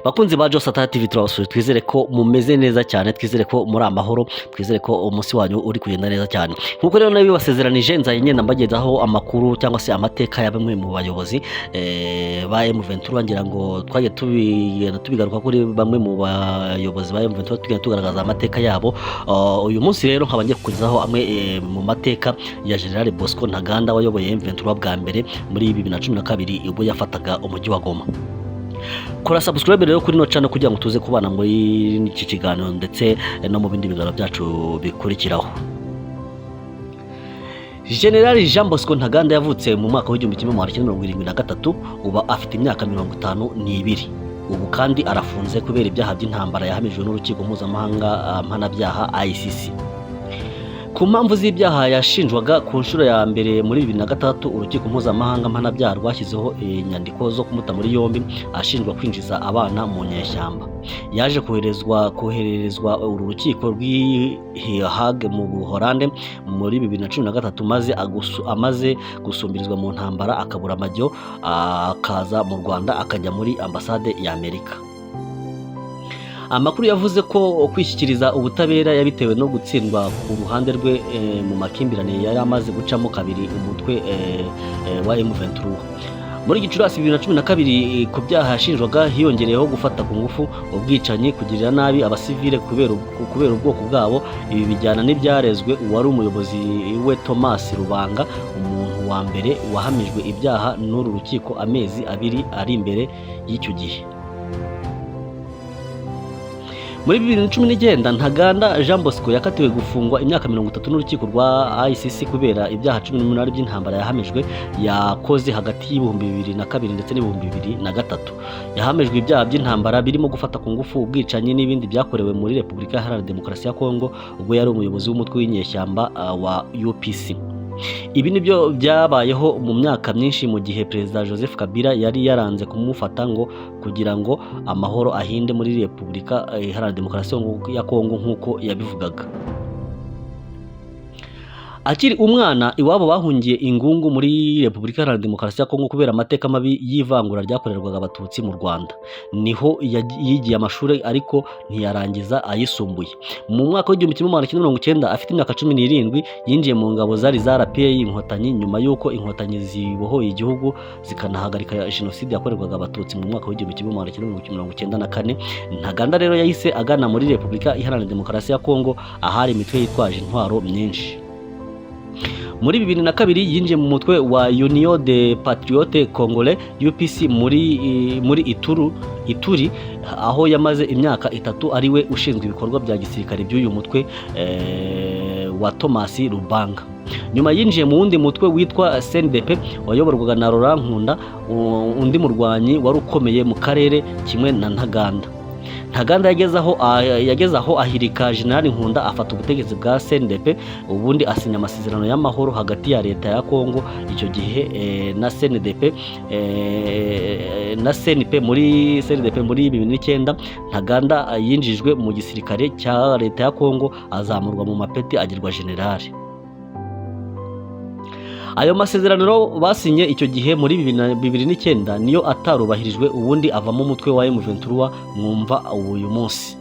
Bakunzi ba Josata TV turabasuye, twizere ko mumeze neza cyane, twizere ko muri amahoro, twizere ko umunsi wanyu uri kugenda neza cyane. Nkuko rero nabi basezeranije nzaye nyenda mbagezaho amakuru cyangwa se amateka ya bamwe mu bayobozi ba M23. Ngira ngo twaje tubigaruka kuri bamwe mu bayobozi ba M23 tugenda tugaragaza amateka yabo. Uyu munsi rero nkaba ngiye kukugezaho amwe mu mateka ya General Bosco Ntaganda wayoboye M23 bwa mbere muri 2012 ubwo yafataga umujyi wa Goma. Kora subscribe rero kuri no channel kugira ngo tuze kubana muri iki kiganiro ndetse no mu bindi biganiro byacu bikurikiraho. General Jean Bosco Ntaganda yavutse mu mwaka w'1973, uba afite imyaka 52. Ubu kandi arafunze kubera ibyaha by'intambara yahamijwe n'urukiko mpuzamahanga mpanabyaha ICC. Ku mpamvu z'ibyaha yashinjwaga ku nshuro ya mbere muri 2006, urukiko mpuzamahanga mpanabyaha rwashyizeho inyandiko zo kumuta muri yombi ashinjwa kwinjiza abana mu nyeshyamba. Yaje kohererezwa uru rukiko rw'i Hague mu Buholande muri 2013, maze amaze gusumbirizwa mu ntambara akabura amajyo, akaza mu Rwanda akajya muri ambasade ya Amerika. Amakuru yavuze ko kwishyikiriza ubutabera yabitewe no gutsindwa ku ruhande rwe mu makimbirane yari amaze gucamo kabiri umutwe wa M23. Muri Gicurasi 2012 ku byaha yashinjwaga hiyongereyeho gufata ku ngufu, ubwicanyi, kugirira nabi abasivile kubera ubwoko bwabo. Ibi bijyana n'ibyarezwe uwari umuyobozi we Thomas Rubanga, umuntu wa mbere wahamijwe ibyaha n'uru rukiko amezi abiri ari imbere y'icyo gihe. Muri 2019 Ntaganda Jean Bosco yakatiwe gufungwa imyaka 30 n'urukiko rwa ICC kubera ibyaha 18 by'intambara yahamijwe yakoze hagati y'ibihumbi 2002 ndetse n'ibihumbi 2003. Yahamijwe ibyaha by'intambara birimo gufata ku ngufu, ubwicanyi n'ibindi byakorewe muri Repubulika Iharanira Demokarasi ya Kongo ubwo yari umuyobozi w'umutwe w'inyeshyamba wa UPC. Ibi nibyo byabayeho mu myaka myinshi mu gihe Perezida Joseph Kabila yari yaranze kumufata ngo kugira ngo amahoro ahinde muri Repubulika Iharanira Demokarasi ya Kongo nk'uko yabivugaga. Akiri umwana iwabo bahungiye Ingungu muri Repubulika Iharanira Demokarasi ya Kongo kubera amateka mabi y'ivangura ryakorerwaga abatutsi mu Rwanda. Niho yigiye amashuri ariko ntiyarangiza ayisumbuye. Mu mwaka w'1990 afite imyaka 17 yinjiye mu ngabo zari za RPA y'inkotanyi nyuma y'uko inkotanyi zibohoye igihugu zikanahagarika jenoside yakorerwaga abatutsi mu mwaka w'1994. Ntaganda rero yahise agana muri Repubulika Iharanira Demokarasi ya Kongo ahari imitwe yitwaje intwaro myinshi. Muri 2002 yinjiye mu mutwe wa Union des Patriotes Congolais UPC muri Ituri, aho yamaze imyaka 3 ari we ushinzwe ibikorwa bya gisirikare by'uyu mutwe wa Thomas Rubanga. Nyuma yinjiye mu wundi mutwe witwa CNDP wayoborwaga na Laurent Nkunda, undi murwanyi wari ukomeye mu karere kimwe na Ntaganda. Ntaganda yageze aho ahirika General Nkunda afata ubutegetsi bwa CNDP, ubundi asinya amasezerano y'amahoro hagati ya leta ya Kongo icyo gihe na CNDP na CNP muri 2009. Ntaganda yinjijwe mu gisirikare cya leta ya Kongo, azamurwa mu mapeti agirwa general. Ayo masezerano basinye icyo gihe muri 2009 niyo atarubahirijwe, ubundi avamo umutwe wa M23 mwumva uyu munsi.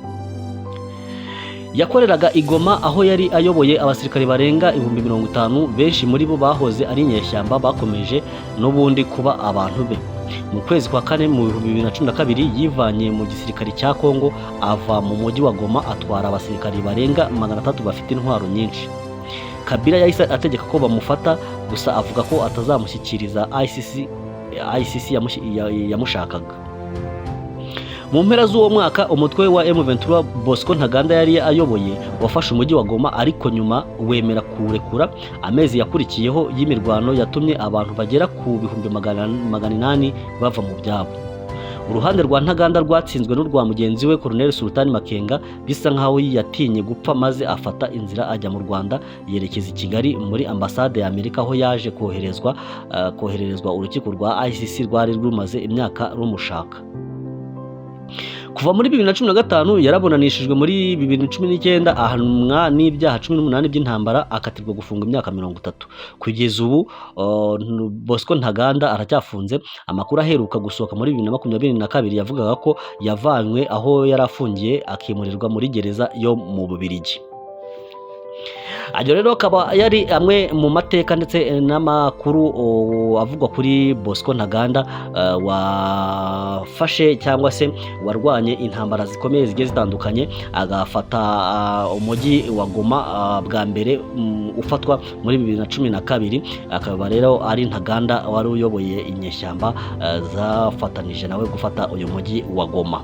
Yakoreraga Igoma aho yari ayoboye abasirikare barenga 50,000, benshi muri bo bahoze ari inyeshyamba bakomeje n'ubundi kuba abantu be. Mu kwezi kwa kane mu 2012 yivanye mu gisirikare cya Kongo, ava mu mujyi wa Goma atwara abasirikare barenga 300 bafite intwaro nyinshi. Kabila yahise ategeka ko bamufata, gusa avuga ko atazamushyikiriza ICC yamushakaga. Mu mpera z'uwo mwaka umutwe wa M23 Bosco Ntaganda yari ayoboye wafashe umujyi wa Goma, ariko nyuma wemera kurekura. Amezi yakurikiyeho y'imirwano yatumye abantu bagera ku 800 bava mu byabo. Uruhande rwa Ntaganda rwatsinzwe n'urwa mugenzi we Colonel Sultan Makenga, bisa nkaho yatinye gupfa maze afata inzira ajya mu Rwanda yerekeza i Kigali muri ambasade ya Amerika, aho yaje kohererezwa urukiko rwa ICC rwari rumaze imyaka rumushaka. kuva muri 2015 yarabunanishijwe, muri 2019 ahanwa n'ibyaha 18 by'intambara akatirwa gufunga imyaka 30. Kugeza ubu Bosco Ntaganda aracyafunze. Amakuru aheruka gusohoka muri 2022 yavugaga ko yavanywe aho yari afungiye akimurirwa muri gereza yo mu Bubiligi. Ayo rero akaba yari amwe mu mateka ndetse n'amakuru avugwa kuri Bosco Ntaganda, wafashe cyangwa se warwanye intambara zikomeye zigiye zitandukanye, agafata umujyi wa Goma bwa mbere ufatwa muri 2012. Akaba rero ari Ntaganda wari uyoboye inyeshyamba zafatanije nawe gufata uyu mujyi wa Goma.